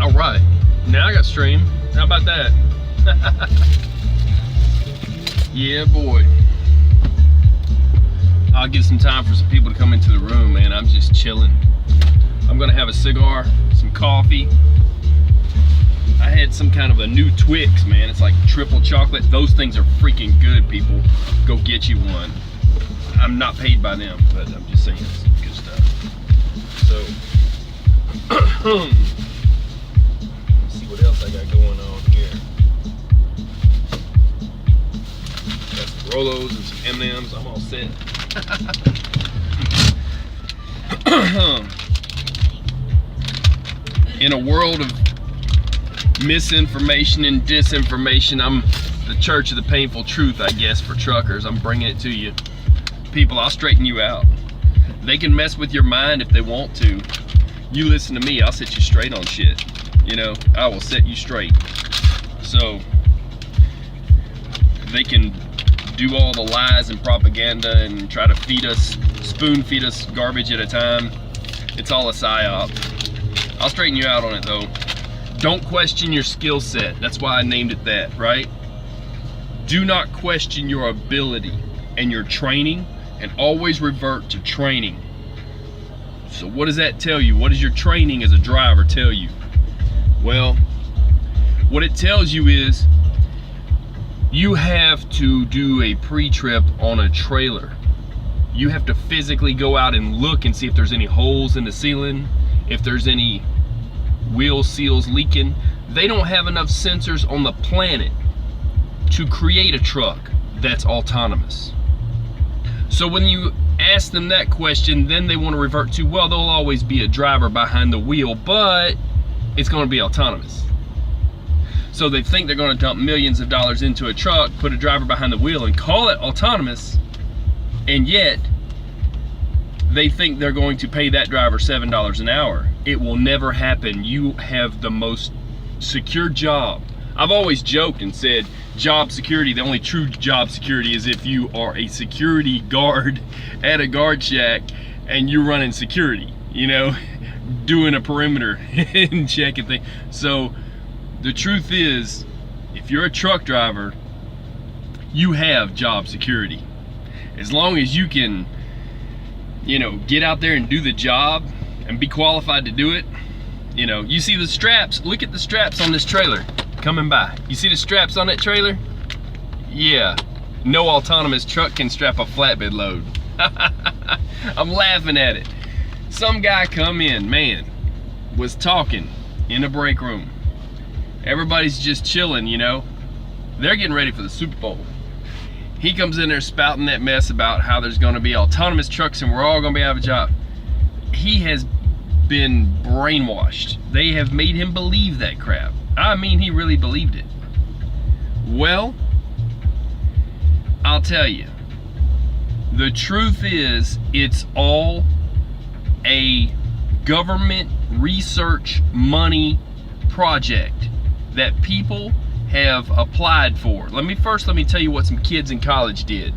All right, now I got stream. How about that? Yeah, boy. I'll give some time for some people to come into the room, man. I'm just chilling. I'm gonna have a cigar, some coffee. I had some kind of a new Twix, man. It's like triple chocolate. Those things are freaking good, people. Go get you one. I'm not paid by them, but I'm just saying it's good stuff. So, let's see what else I got going on here. Got some Rolos and some M&Ms. I'm all set. In a world of misinformation and disinformation, I'm the church of the painful truth, I guess, for truckers. I'm bringing it to you. People, I'll straighten you out. They can mess with your mind if they want to. You listen to me, I'll set you straight on shit. You know, I will set you straight. So, they can do all the lies and propaganda and try to feed us, spoon feed us garbage at a time. It's all a psyop. I'll straighten you out on it though. Don't question your skill set. That's why I named it that, right? Do not question your ability and your training, and always revert to training. So what does that tell you? What does your training as a driver tell you? Well, what it tells you is you have to do a pre-trip on a trailer. You have to physically go out and look and see if there's any holes in the ceiling, if there's any wheel seals leaking. They don't have enough sensors on the planet to create a truck that's autonomous. So when you ask them that question, then they want to revert to, well, there'll always be a driver behind the wheel, but it's going to be autonomous. So they think they're going to dump millions of dollars into a truck, put a driver behind the wheel and call it autonomous, and yet they think they're going to pay that driver $7 an hour. It will never happen. You have the most secure job. I've always joked and said job security, the only true job security is if you are a security guard at a guard shack and you're running security, you know, doing a perimeter and checking things. So the truth is, if you're a truck driver, you have job security. As long as you can, you know, get out there and do the job and be qualified to do it. You know, you see the straps, look at the straps on this trailer coming by. You see the straps on that trailer? Yeah, no autonomous truck can strap a flatbed load. I'm laughing at it. Some guy come in, man, was talking in a break room. Everybody's just chilling, you know. They're getting ready for the Super Bowl. He comes in there spouting that mess about how there's gonna be autonomous trucks and we're all gonna be out of a job. He has been brainwashed. They have made him believe that crap. I mean, he really believed it. Well, I'll tell you, the truth is, it's all a government research money project that people have applied for. Let me tell you what some kids in college did.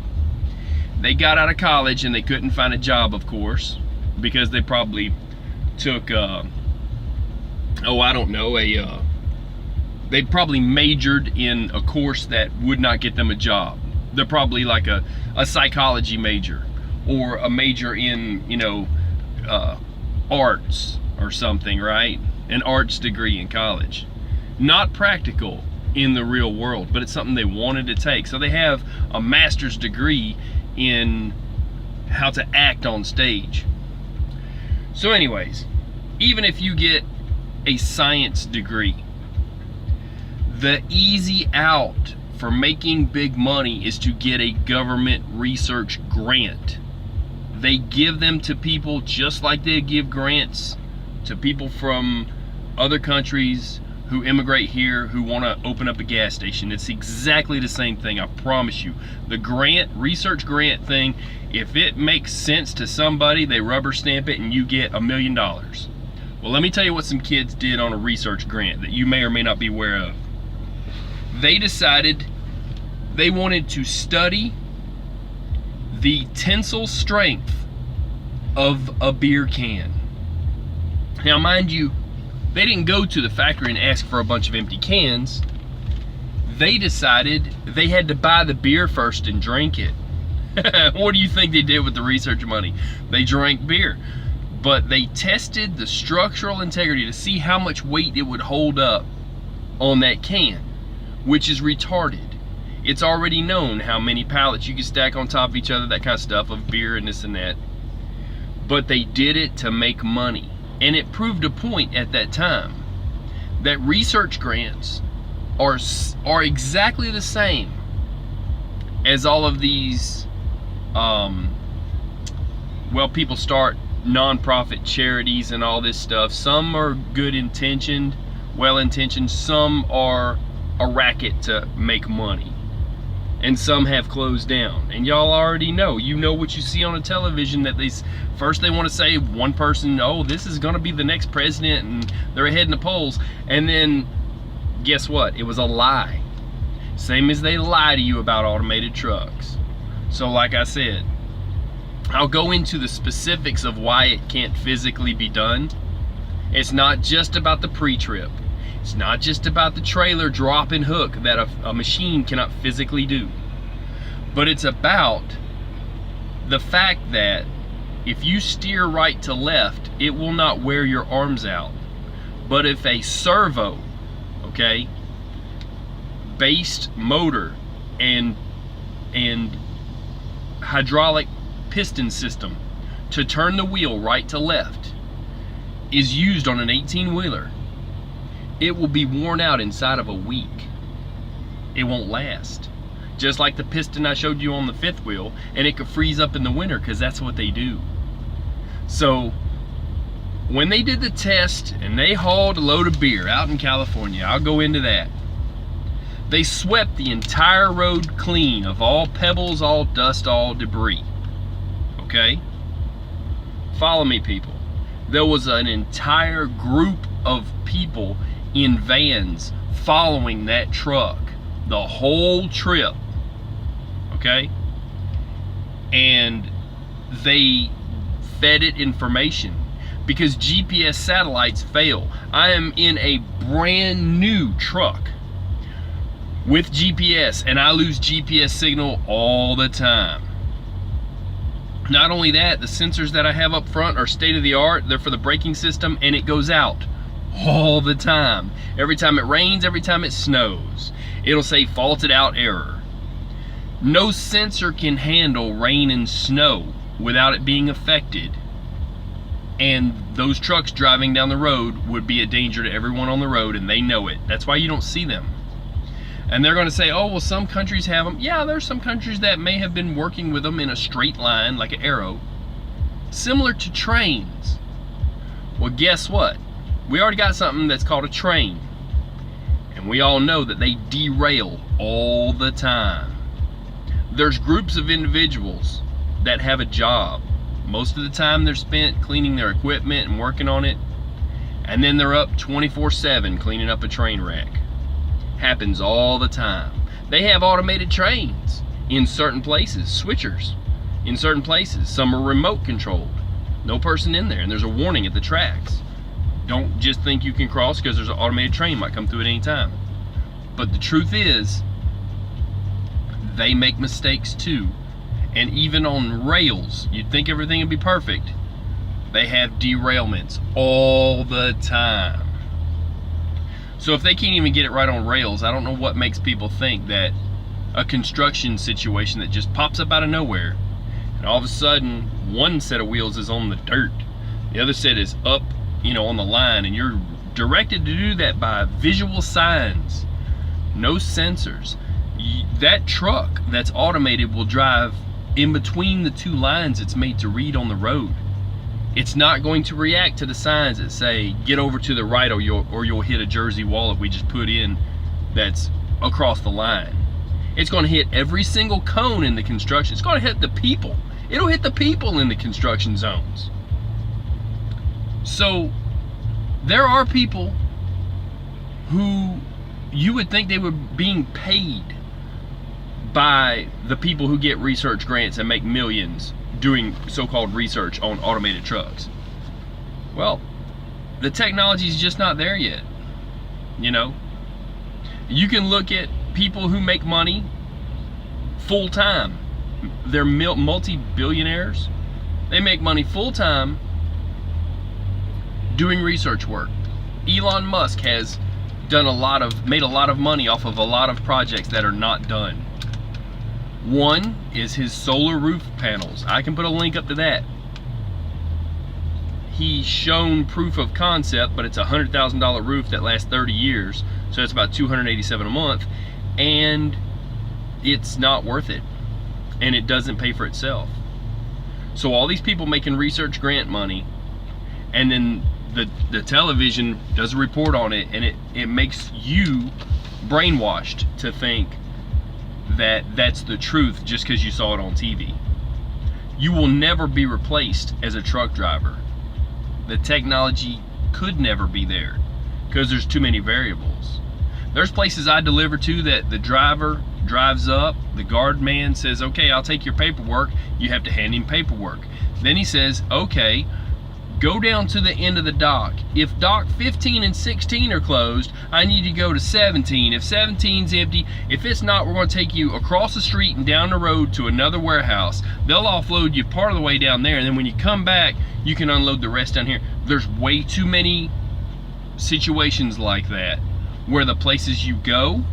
They got out of college and they couldn't find a job, of course, because they probably took they probably majored in a course that would not get them a job. They're probably like a psychology major or a major in, you know, arts or something, right? An arts degree in college. Not practical in the real world, but it's something they wanted to take. So they have a master's degree in how to act on stage. So anyways, even if you get a science degree, the easy out for making big money is to get a government research grant. They give them to people just like they give grants to people from other countries who immigrate here who want to open up a gas station. It's exactly the same thing, I promise you. The grant, research grant thing, if it makes sense to somebody, they rubber stamp it and you get $1 million. Well, let me tell you what some kids did on a research grant that you may or may not be aware of. They decided they wanted to study the tensile strength of a beer can. Now, mind you, They didn't go to the factory and ask for a bunch of empty cans. They decided they had to buy the beer first and drink it. What do you think they did with the research money? They drank beer. But they tested the structural integrity to see how much weight it would hold up on that can, which is retarded. It's already known how many pallets you can stack on top of each other, that kind of stuff, of beer and this and that. But they did it to make money. And it proved a point at that time that research grants are exactly the same as all of these, well, people start non-profit charities and all this stuff. Some are good intentioned, well intentioned, some are a racket to make money, and some have closed down. And y'all already know, you know what you see on the television, that they want to say one person, oh, this is gonna be the next president, and they're ahead in the polls, and then guess what? It was a lie. Same as they lie to you about automated trucks. So like I said, I'll go into the specifics of why it can't physically be done. It's not just about the pre-trip. It's not just about the trailer drop and hook that a machine cannot physically do. But it's about the fact that if you steer right to left, it will not wear your arms out. But if a servo, okay, based motor and hydraulic piston system to turn the wheel right to left is used on an 18-wheeler, it will be worn out inside of a week. It won't last. Just like the piston I showed you on the fifth wheel, and it could freeze up in the winter because that's what they do. So when they did the test and they hauled a load of beer out in California, I'll go into that. They swept the entire road clean of all pebbles, all dust, all debris. Okay? Follow me, people. There was an entire group of people in vans following that truck the whole trip. Okay? And they fed it information, because GPS satellites fail. I am in a brand new truck with GPS, and I lose GPS signal all the time. Not only that, the sensors that I have up front are state of the art. They're for the braking system, and it goes out all the time. Every time it rains, every time it snows, it'll say faulted out error. No sensor can handle rain and snow without it being affected. And those trucks driving down the road would be a danger to everyone on the road, and they know it. That's why you don't see them. And they're going to say, oh, well, some countries have them. Yeah, there's some countries that may have been working with them in a straight line, like an arrow, similar to trains. Well, guess what? We already got something that's called a train. And we all know that they derail all the time. There's groups of individuals that have a job. Most of the time they're spent cleaning their equipment and working on it. And then they're up 24/7 cleaning up a train wreck. Happens all the time. They have automated trains in certain places, switchers in certain places. Some are remote controlled. No person in there, and there's a warning at the tracks. Don't just think you can cross because there's an automated train might come through at any time. But the truth is, they make mistakes too. And even on rails, you'd think everything would be perfect. They have derailments all the time. So if they can't even get it right on rails, I don't know what makes people think that a construction situation that just pops up out of nowhere, and all of a sudden one set of wheels is on the dirt, the other set is up, you know, on the line, and you're directed to do that by visual signs, no sensors. That truck that's automated will drive in between the two lines it's made to read on the road. It's not going to react to the signs that say, get over to the right or you'll hit a Jersey wall that we just put in that's across the line. It's going to hit every single cone in the construction. It's going to hit the people. It'll hit the people in the construction zones. So there are people who you would think they were being paid by the people who get research grants and make millions doing so-called research on automated trucks. Well, The technology is just not there yet. You know, you can look at people who make money full time. They're multi-billionaires. They make money full time doing research work. Elon Musk has made a lot of money off of a lot of projects that are not done. One is his solar roof panels. I can put a link up to that. He's shown proof of concept, but it's a $100,000 roof that lasts 30 years, so that's about $287 a month, and it's not worth it, and it doesn't pay for itself. So all these people making research grant money, and then the television does a report on it, and it makes you brainwashed to think that that's the truth just because you saw it on TV. You will never be replaced as a truck driver. The technology could never be there because there's too many variables. There's places I deliver to that the driver drives up, the guard man says, okay, I'll take your paperwork. You have to hand him paperwork. Then he says, okay, go down to the end of the dock. If dock 15 and 16 are closed, I need to go to 17. If 17's empty, if it's not, we're going to take you across the street and down the road to another warehouse. They'll offload you part of the way down there, and then when you come back, you can unload the rest down here. There's way too many situations like that where the places you go,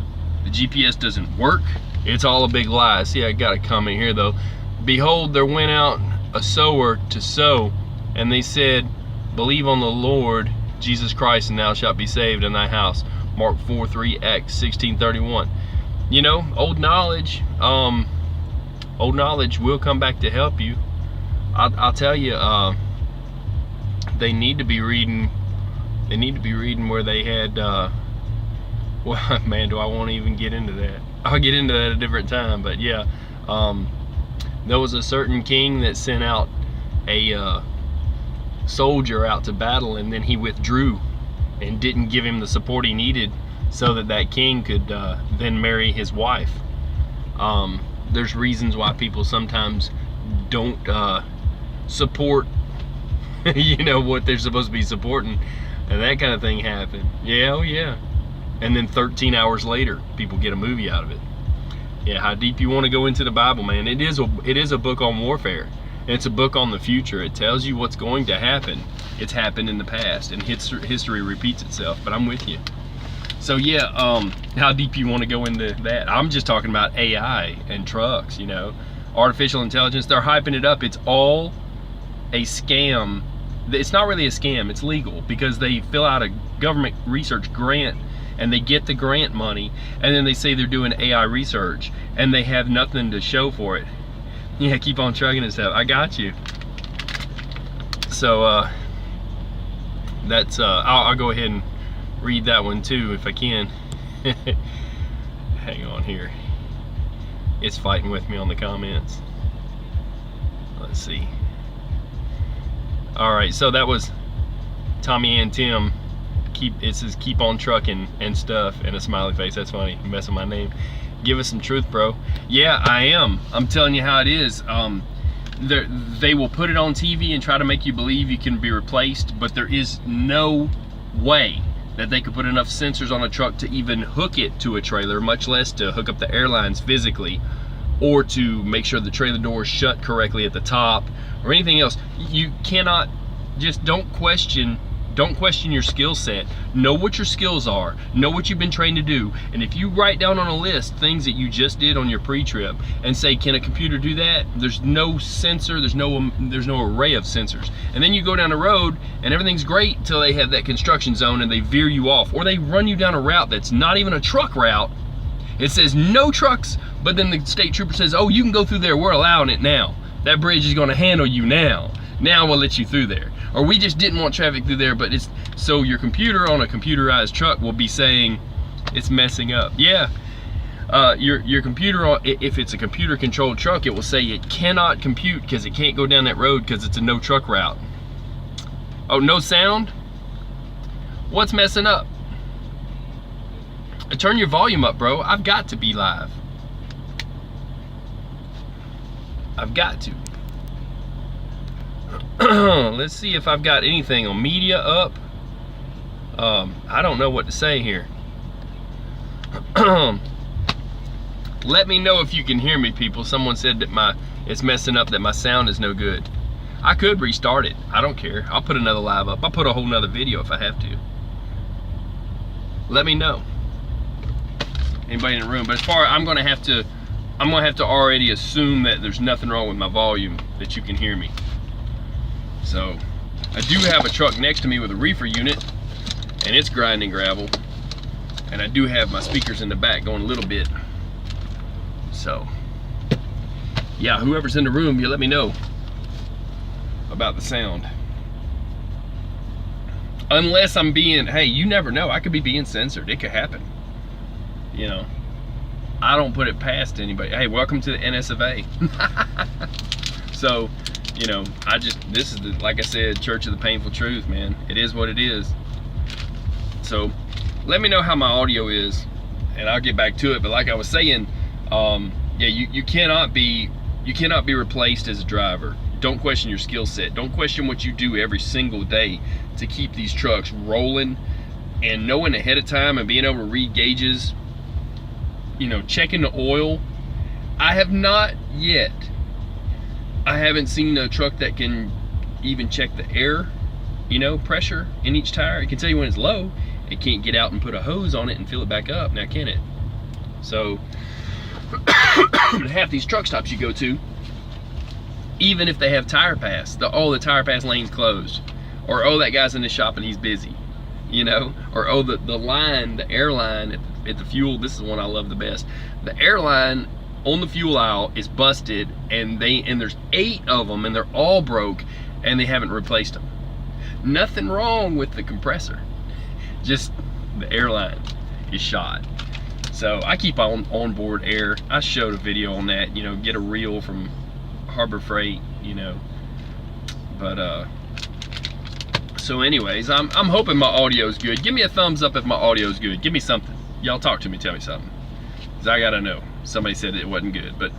the GPS doesn't work. It's all a big lie. See, I got a comment here though. Behold, there went out a sower to sow, and they said, believe on the Lord Jesus Christ, and thou shalt be saved in thy house. Mark 4:3, Acts 16:31. You know, old knowledge will come back to help you. I'll tell you, they need to be reading. They need to be reading where they had. Well, man, do I want to even get into that? I'll get into that at a different time. But yeah, there was a certain king that sent out a soldier out to battle, and then he withdrew and didn't give him the support he needed so that king could then marry his wife. There's reasons why people sometimes don't support you know, what they're supposed to be supporting, and that kind of thing happened. Yeah, oh yeah. And then 13 hours later, people get a movie out of it. Yeah, how deep you want to go into the Bible, man. It is a book on warfare. It's a book on the future. It tells you what's going to happen. It's happened in the past, and history repeats itself, but I'm with you. So yeah, how deep you want to go into that? I'm just talking about AI and trucks, you know. Artificial intelligence, they're hyping it up. It's all a scam. It's not really a scam, it's legal, because they fill out a government research grant, and they get the grant money, and then they say they're doing AI research, and they have nothing to show for it. Yeah, keep on trucking and stuff. I got you. So that's I'll go ahead and read that one too if I can. Hang on here. It's fighting with me on the comments. Let's see. All right, so that was Tommy and Tim. It says keep on trucking and stuff, and a smiley face. That's funny. You're messing my name. Give us some truth, bro. Yeah, I am. I'm telling you how it is. They will put it on TV and try to make you believe you can be replaced, but there is no way that they could put enough sensors on a truck to even hook it to a trailer, much less to hook up the airlines physically, or to make sure the trailer door is shut correctly at the top, or anything else. You cannot, just don't question your skill set. Know what your skills are, know what you've been trained to do, and if you write down on a list things that you just did on your pre-trip and say, can a computer do that? There's no sensor, there's no array of sensors. And then you go down the road and everything's great until they have that construction zone and they veer you off, or they run you down a route that's not even a truck route. It says no trucks, but then the state trooper says, oh, you can go through there, we're allowing it now. That bridge is gonna handle you now. Now we'll let you through there. Or we just didn't want traffic through there, but it's, so your computer on a computerized truck will be saying it's messing up. Yeah, your computer, if it's a computer controlled truck, it will say it cannot compute because it can't go down that road because it's a no truck route. Oh, no sound? What's messing up? Turn your volume up, bro. I've got to be live. I've got to. Let's see if I've got anything on media up. I don't know what to say here. Let me know if you can hear me, people. Someone said that it's messing up, that my sound is no good. I could restart it. I don't care. I'll put another live up. I'll put a whole nother video if I have to. Let me know. Anybody in the room? But as far, I'm gonna have to already assume that there's nothing wrong with my volume, that you can hear me. So I do have a truck next to me with a reefer unit, and it's grinding gravel. And I do have my speakers in the back going a little bit. So yeah, whoever's in the room, you let me know about the sound. Unless I'm being, hey, you never know, I could be being censored. It could happen. You know, I don't put it past anybody. Hey, welcome to the NS of A. So, you know, this is the, like I said, Church of the Painful Truth, man. It is what it is. So let me know how my audio is, and I'll get back to it. But like I was saying, yeah, you cannot be replaced as a driver. Don't question your skill set. Don't question what you do every single day to keep these trucks rolling, and knowing ahead of time and being able to read gauges, you know, checking the oil. I have not yet. I haven't seen a truck that can even check the air, you know, pressure in each tire. It can tell you when it's low. It can't get out and put a hose on it and fill it back up. Now, can it? So half these truck stops you go to, even if they have tire pass, the tire pass lane's closed, or oh, that guy's in the shop and he's busy, you know, or oh, the line, the airline at the fuel. This is the one I love the best. The airline on the fuel aisle is busted, and there's 8 of them, and they're all broke, and they haven't replaced them. Nothing wrong with the compressor, just the airline is shot. So I keep on onboard air. I showed a video on that, you know, get a reel from Harbor Freight, you know. But so anyways, I'm hoping my audio's good. Give me a thumbs up if my audio's good. Give me something. Y'all talk to me, tell me something, because I gotta know. Somebody said it wasn't good, but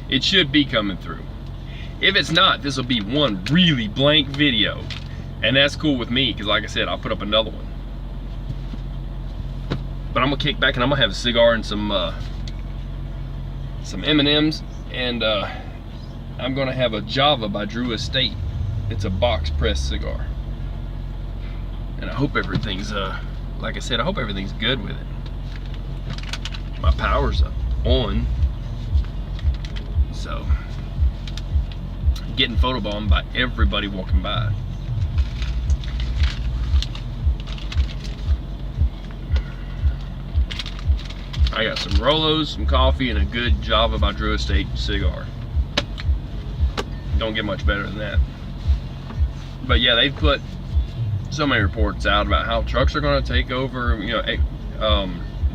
it should be coming through. If it's not, this will be one really blank video, and that's cool with me, because like I said, I'll put up another one. But I'm gonna kick back and I'm gonna have a cigar and some M&Ms, and I'm gonna have a Java by Drew Estate. It's a box press cigar, and I hope everything's like I said, I hope everything's good with it. My power's on, so getting photobombed by everybody walking by. I got some Rolos, some coffee, and a good Java by Drew Estate cigar. Don't get much better than that. But yeah, they've put so many reports out about how trucks are going to take over, you know,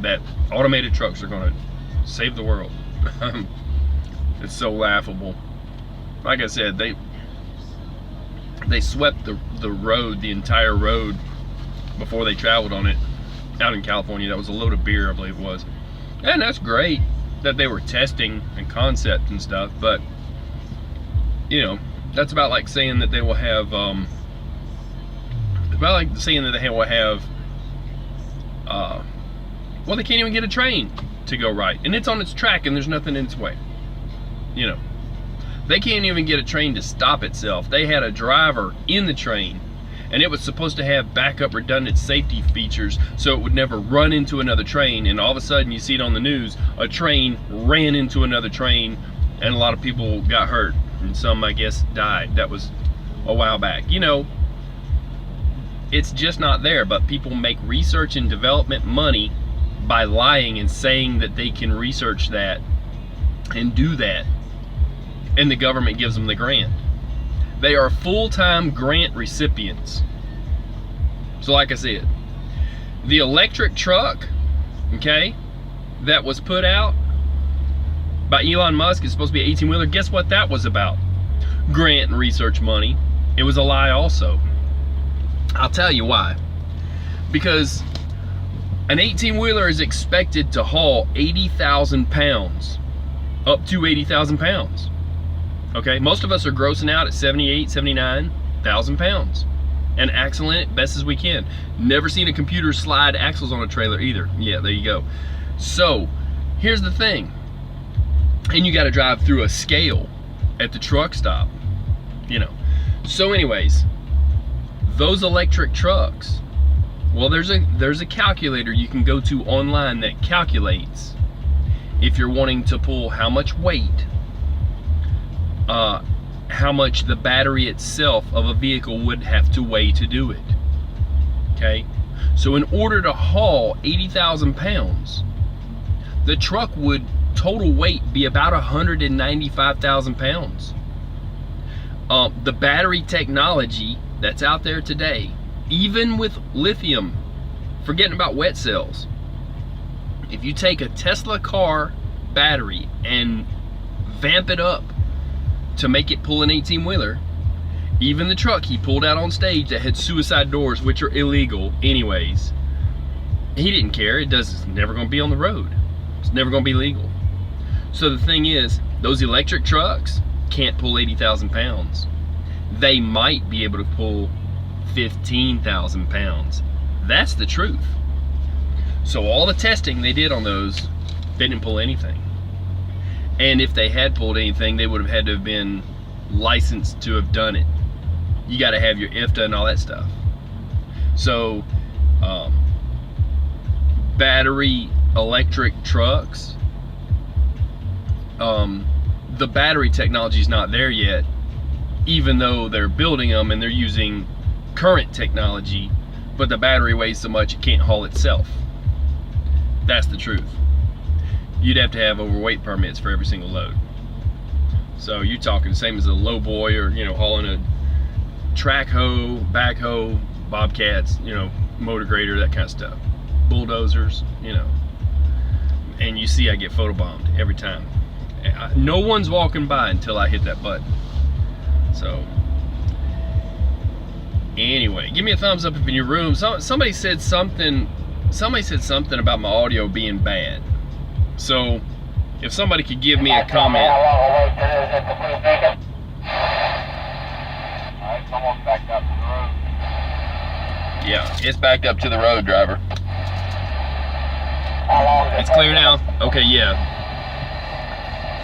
that automated trucks are going to save the world. It's so laughable. Like I said, they swept the road, the entire road, before they traveled on it out in California. That was a load of beer, I believe it was. And that's great that they were testing and concept and stuff, but you know, that's about like saying that they will have well, they can't even get a train to go right, and it's on its track and there's nothing in its way. You know, they can't even get a train to stop itself. They had a driver in the train, and it was supposed to have backup redundant safety features so it would never run into another train, and all of a sudden you see it on the news, a train ran into another train and a lot of people got hurt, and some, I guess, died. That was a while back. You know, it's just not there, but people make research and development money by lying and saying that they can research that and do that, and the government gives them the grant. They are full-time grant recipients. So like I said, the electric truck, okay, that was put out by Elon Musk is supposed to be an 18-wheeler. Guess what that was about? Grant and research money. It was a lie also. I'll tell you why. Because an 18-wheeler is expected to haul 80,000 pounds, up to 80,000 pounds. Okay, most of us are grossing out at 78, 79,000 pounds. and axle in it best as we can. Never seen a computer slide axles on a trailer either. Yeah, there you go. So here's the thing, and you got to drive through a scale at the truck stop, you know. So anyways, those electric trucks, well, there's a calculator you can go to online that calculates if you're wanting to pull how much weight, how much the battery itself of a vehicle would have to weigh to do it. Okay, so in order to haul 80,000 pounds, the truck would total weight be about 195,000 pounds. The battery technology that's out there today, even with lithium, forgetting about wet cells, if you take a Tesla car battery and vamp it up to make it pull an 18-wheeler, even the truck he pulled out on stage that had suicide doors, which are illegal anyways, he didn't care. It's never going to be on the road. It's never going to be legal. So the thing is, those electric trucks can't pull 80,000 pounds. They might be able to pull 15,000 pounds. That's the truth. So all the testing they did on those, they didn't pull anything. And if they had pulled anything, they would have had to have been licensed to have done it. You got to have your IFTA and all that stuff. So battery electric trucks, the battery technology is not there yet, even though they're building them and they're using current technology, but the battery weighs so much it can't haul itself. That's the truth. You'd have to have overweight permits for every single load. So you're talking the same as a low boy, or, you know, hauling a track hoe, backhoe, bobcats, you know, motor grader, that kind of stuff, bulldozers, you know. And you see I get photobombed every time. No one's walking by until I hit that button. So anyway, give me a thumbs up if in your room. Somebody said something about my audio being bad. So if somebody could give me a comment. Yeah, it's backed up to the road, driver. It's clear now? Okay, yeah.